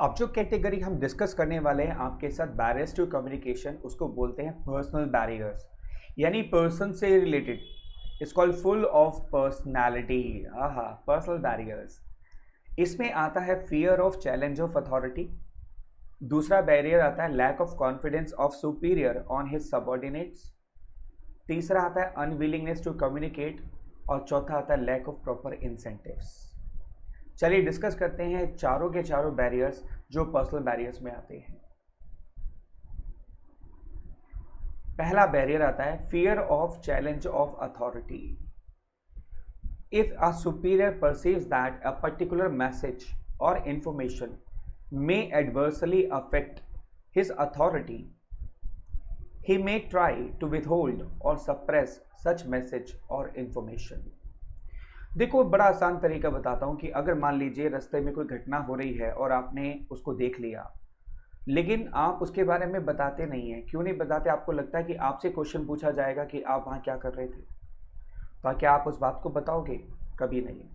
अब जो कैटेगरी हम डिस्कस करने वाले हैं आपके साथ बैरियर्स टू कम्युनिकेशन, उसको बोलते हैं पर्सनल बैरियर्स, यानी पर्सन से रिलेटेड। It's called full of personality. हाँ, पर्सनल बैरियर्स। इसमें आता है fear of challenge of authority. दूसरा बैरियर आता है lack of confidence of superior on his subordinates. तीसरा आता है अनविलिंगनेस टू कम्युनिकेट। और चौथा आता है लैक ऑफ प्रॉपर इंसेंटिव्स। चलिए डिस्कस करते हैं चारों के चारों बैरियर्स जो पर्सनल बैरियर्स में आते हैं। पहला बैरियर आता है fear of challenge of authority. If a superior perceives that a particular message और information may adversely affect his authority, he may try to withhold or suppress such message or information. देखो, बड़ा आसान तरीका बताता हूं कि अगर मान लीजिए रास्ते में कोई घटना हो रही है और आपने उसको देख लिया, लेकिन आप उसके बारे में बताते नहीं हैं। क्यों नहीं बताते? आपको लगता है कि आपसे क्वेश्चन पूछा जाएगा कि आप वहां क्या कर रहे थे, तो क्या आप उस बात को बताओगे? कभी नहीं।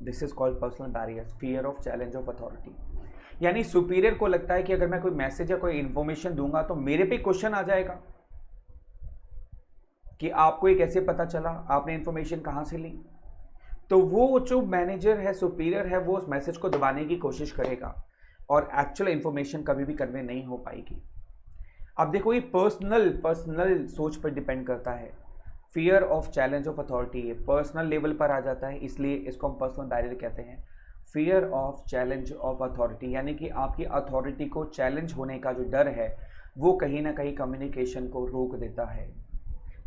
This is called personal barrier, fear of challenge of authority. यानी सुपीरियर को लगता है कि अगर मैं कोई मैसेज या कोई इंफॉर्मेशन दूंगा तो मेरे पे क्वेश्चन आ जाएगा कि आपको ये कैसे पता चला, आपने इंफॉर्मेशन कहां से ली। तो वो जो मैनेजर है, सुपीरियर है, वो उस मैसेज को दबाने की कोशिश करेगा और एक्चुअल इंफॉर्मेशन कभी भी कन्वे नहीं हो पाएगी। अब देखो, ये पर्सनल सोच पर डिपेंड करता है। Fear of challenge of authority personal level पर आ जाता है, इसलिए इसको हम पर्सनल बैरियर कहते हैं। Fear of challenge of authority यानी कि आपकी अथॉरिटी को चैलेंज होने का जो डर है वो कहीं ना कहीं कम्युनिकेशन को रोक देता है।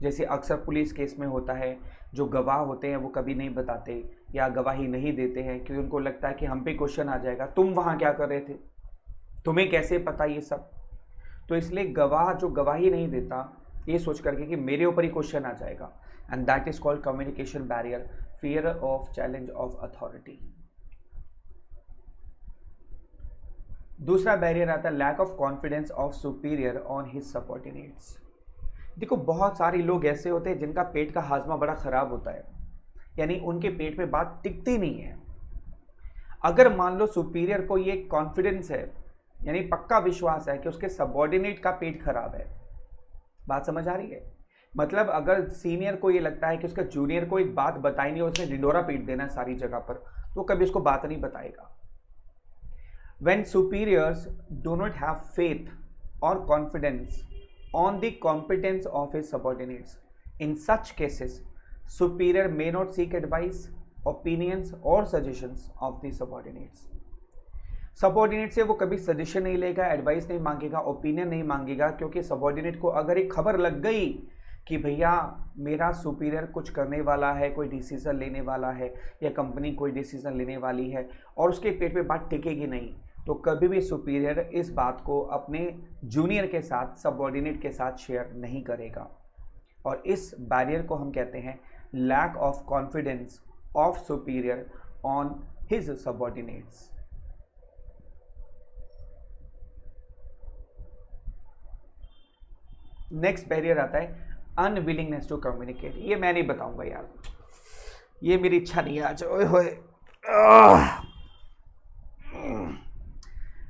जैसे अक्सर पुलिस केस में होता है, जो गवाह होते हैं वो कभी नहीं बताते या गवाही नहीं देते हैं क्योंकि उनको लगता है कि हम पे क्वेश्चन आ जाएगा, तुम वहाँ क्या कर रहे थे, तुम्हें कैसे पता ये सब। तो इसलिए गवाह जो गवाही नहीं देता ये सोच करके कि मेरे ऊपर ही क्वेश्चन आ जाएगा, and that is called communication barrier, fear of challenge of authority. दूसरा बैरियर आता है lack of confidence of superior on his subordinates. देखो, बहुत सारे लोग ऐसे होते हैं जिनका पेट का हाजमा बड़ा खराब होता है, यानी उनके पेट में बात टिकती नहीं है। अगर मान लो सुपीरियर को ये कॉन्फिडेंस है, यानी पक्का विश्वास है कि उसके सबऑर्डिनेट का पेट खराब है, बात समझ आ रही है? मतलब अगर सीनियर को ये लगता है कि उसका जूनियर को एक बात बताई नहीं, उसने ढिंडोरा पीट देना है सारी जगह पर, तो कभी उसको बात नहीं बताएगा। When superiors do not have faith or confidence on the competence of his subordinates, in such cases, superior may not seek advice, opinions or suggestions of the subordinates. Subordinate से वो कभी सजेशन नहीं लेगा, एडवाइस नहीं मांगेगा, opinion नहीं मांगेगा, क्योंकि सबॉर्डिनेट को अगर एक खबर लग गई कि भैया मेरा सुपीरियर कुछ करने वाला है, कोई डिसीजन लेने वाला है या कंपनी कोई डिसीजन लेने वाली है और उसके पेट पे बात टिकेगी नहीं, तो कभी भी सुपीरियर इस बात को अपने जूनियर के साथ, सबऑर्डिनेट के साथ शेयर नहीं करेगा। और इस बैरियर को हम कहते हैं lack of confidence of superior on his subordinates. Next barrier आता है अनविलिंगनेस टू कम्युनिकेट। ये मैं नहीं बताऊंगा यार, ये मेरी इच्छा नहीं है आज। ओए होए,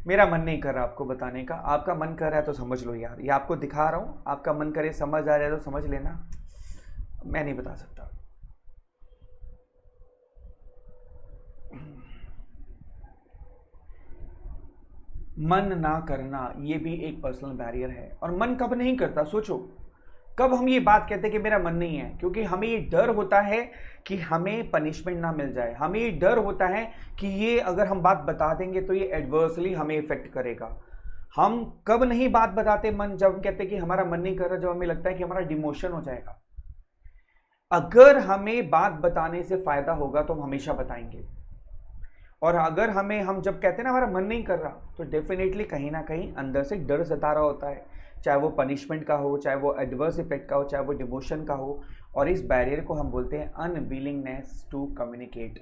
मेरा मन नहीं कर रहा आपको बताने का। आपका मन कर रहा है तो समझ लो यार, ये आपको दिखा रहा हूं, आपका मन करे, समझ आ रहा है तो समझ लेना, मैं नहीं बता सकता। मन ना करना ये भी एक पर्सनल बैरियर है। और मन कब नहीं करता, सोचो, कब हम ये बात कहते हैं कि मेरा मन नहीं है? क्योंकि हमें ये डर होता है कि हमें पनिशमेंट ना मिल जाए, हमें ये डर होता है कि ये अगर हम बात बता देंगे तो ये एडवर्सली हमें इफेक्ट करेगा। हम कब नहीं बात बताते मन, जब हम कहते हैं कि हमारा मन नहीं कर रहा, जब हमें लगता है कि हमारा डिमोशन हो जाएगा। अगर हमें बात बताने से फायदा होगा तो हम हमेशा बताएंगे, और अगर हम जब कहते हैं ना हमारा मन नहीं कर रहा, तो डेफिनेटली कहीं ना कहीं अंदर से डर सता रहा होता है, चाहे वो पनिशमेंट का हो, चाहे वो एडवर्स इफेक्ट का हो, चाहे वो डिमोशन का हो। और इस बैरियर को हम बोलते हैं unwillingness to communicate.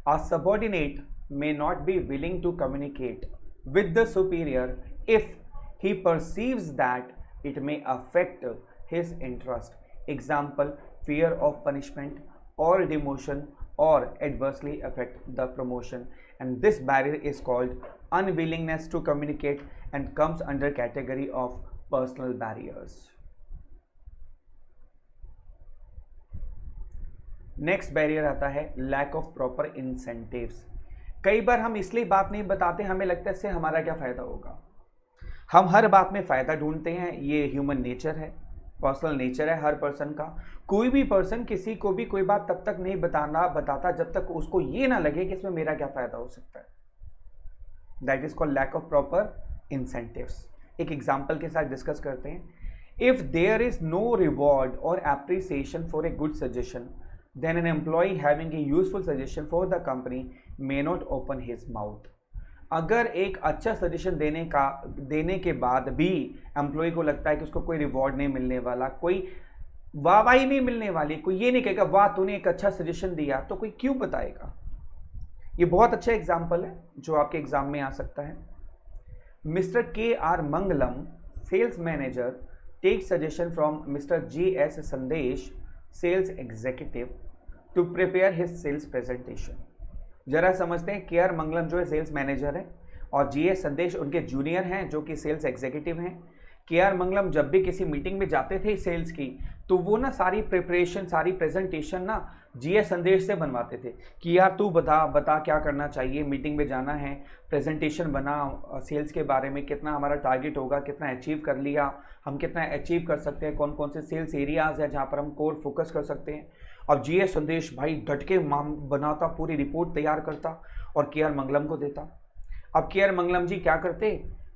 A subordinate may not be willing to communicate with the superior if he perceives that it may affect his interest. Example, fear of punishment or demotion or adversely affect the promotion, and this barrier is called unwillingness to communicate and comes under category of personal barriers. Next barrier आता है lack of proper incentives. कई बार हम इसलिए बात नहीं बताते, हमें लगता है इससे हमारा क्या फायदा होगा। हम हर बात में फायदा ढूंढते हैं, ये ह्यूमन नेचर है, पर्सनल नेचर है हर पर्सन का। कोई भी पर्सन किसी को भी कोई बात तब तक नहीं बताता जब तक उसको ये ना लगे कि इसमें मेरा क्या फायदा हो सकता है। That is called lack of proper incentives. एक एग्जाम्पल के साथ डिस्कस करते हैं। If there is no reward or appreciation for a good suggestion, then an employee having a useful suggestion for the company may not open his mouth. अगर एक अच्छा suggestion देने के बाद भी एम्प्लॉय को लगता है कि उसको कोई रिवॉर्ड नहीं मिलने वाला, कोई वाहवाही नहीं मिलने वाली, कोई ये नहीं कहेगा वाह तूने एक अच्छा सजेशन दिया, तो कोई क्यों बताएगा। ये बहुत अच्छा एग्जाम्पल है जो आपके एग्जाम में आ सकता है। Mister KR Mangalam, sales manager, take suggestion from mister GS Sandesh, sales executive, to prepare his sales presentation. जरा समझते हैं, KR मंगलम जो है सेल्स मैनेजर है और GS संदेश उनके जूनियर हैं जो कि सेल्स एग्जीक्यूटिव हैं। KR मंगलम जब भी किसी मीटिंग में जाते थे सेल्स की, तो वो ना सारी प्रिपरेशन, सारी प्रेजेंटेशन ना GS संदेश से बनवाते थे कि यार तू बता क्या करना चाहिए, मीटिंग में जाना है, प्रेजेंटेशन बना सेल्स के बारे में, कितना हमारा टारगेट होगा, कितना अचीव कर लिया, हम कितना अचीव कर सकते हैं, कौन कौन से सेल्स एरियाज हैं जहाँ पर हम कोर फोकस कर सकते हैं। अब GS संदेश भाई डट के बनाता, पूरी रिपोर्ट तैयार करता और KR मंगलम को देता। अब KR मंगलम जी क्या करते,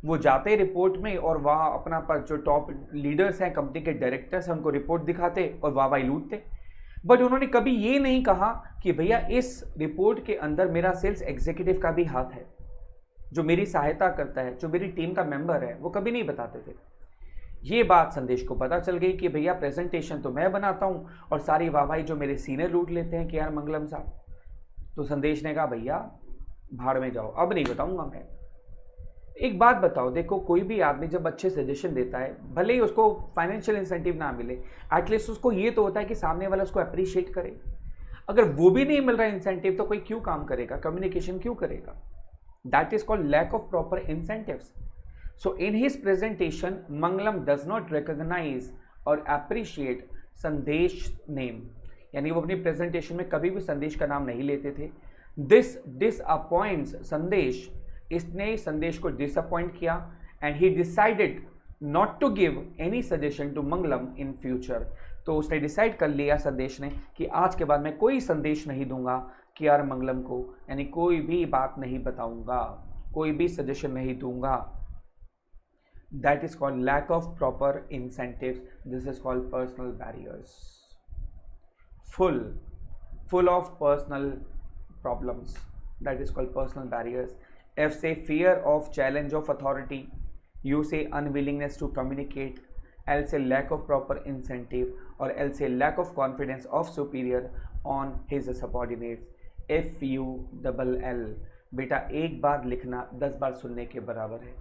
वो जाते रिपोर्ट में और वहाँ अपना पर जो टॉप लीडर्स हैं, कंपनी के डायरेक्टर्स हैं, उनको रिपोर्ट दिखाते और वाहवाही लूटते। बट उन्होंने कभी ये नहीं कहा कि भैया इस रिपोर्ट के अंदर मेरा सेल्स एग्जीक्यूटिव का भी हाथ है, जो मेरी सहायता करता है, जो मेरी टीम का मेंबर है, वो कभी नहीं बताते थे। ये बात संदेश को पता चल गई कि भैया प्रेजेंटेशन तो मैं बनाता हूँ और सारी वाहवाही जो मेरे सीनियर लूट लेते हैं KR मंगलम साहब। तो संदेश ने कहा भैया भाड़ में जाओ, अब नहीं बताऊंगा मैं। एक बात बताओ, देखो कोई भी आदमी जब अच्छे सजेशन देता है, भले ही उसको फाइनेंशियल इंसेंटिव ना मिले, एटलीस्ट उसको ये तो होता है कि सामने वाला उसको अप्रिशिएट करे। अगर वो भी नहीं मिल रहा है इंसेंटिव, तो कोई क्यों काम करेगा, कम्युनिकेशन क्यों करेगा। That is called lack of proper incentives. So in his presentation, Mangalam does not recognize or appreciate संदेश name, यानी वो अपनी प्रेजेंटेशन में कभी भी संदेश का नाम नहीं लेते थे। This disappoints संदेश, इसने संदेश को डिसअपॉइंट किया and he decided not to give any suggestion to Mangalam in future। तो उसने डिसाइड कर लिया संदेश ने कि आज के बाद मैं कोई संदेश नहीं दूंगा KR मंगलम को, यानी कोई भी बात नहीं बताऊंगा, कोई भी सजेशन नहीं दूंगा। That is called lack of proper incentives. This is called personal barriers. Full of personal problems. That is called personal barriers. F say fear of challenge of authority. U say unwillingness to communicate. L say lack of proper incentive. और L say lack of confidence of superior on his subordinates. FULL. बेटा एक बार लिखना 10 बार सुनने के बराबर है।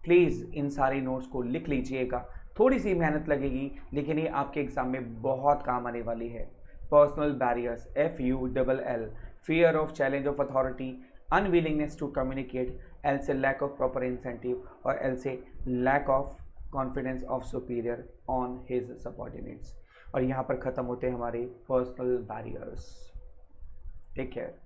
Please इन सारे notes को लिख लीजिएगा, थोड़ी सी मेहनत लगेगी लेकिन ये आपके एग्जाम में बहुत काम आने वाली है। Personal barriers, FULL, fear of challenge of authority, unwillingness to communicate, L से लैक ऑफ प्रॉपर इंसेंटिव और L से lack of confidence of superior on his subordinates. और यहाँ पर ख़त्म होते हैं हमारे पर्सनल बैरियर्स। Take care.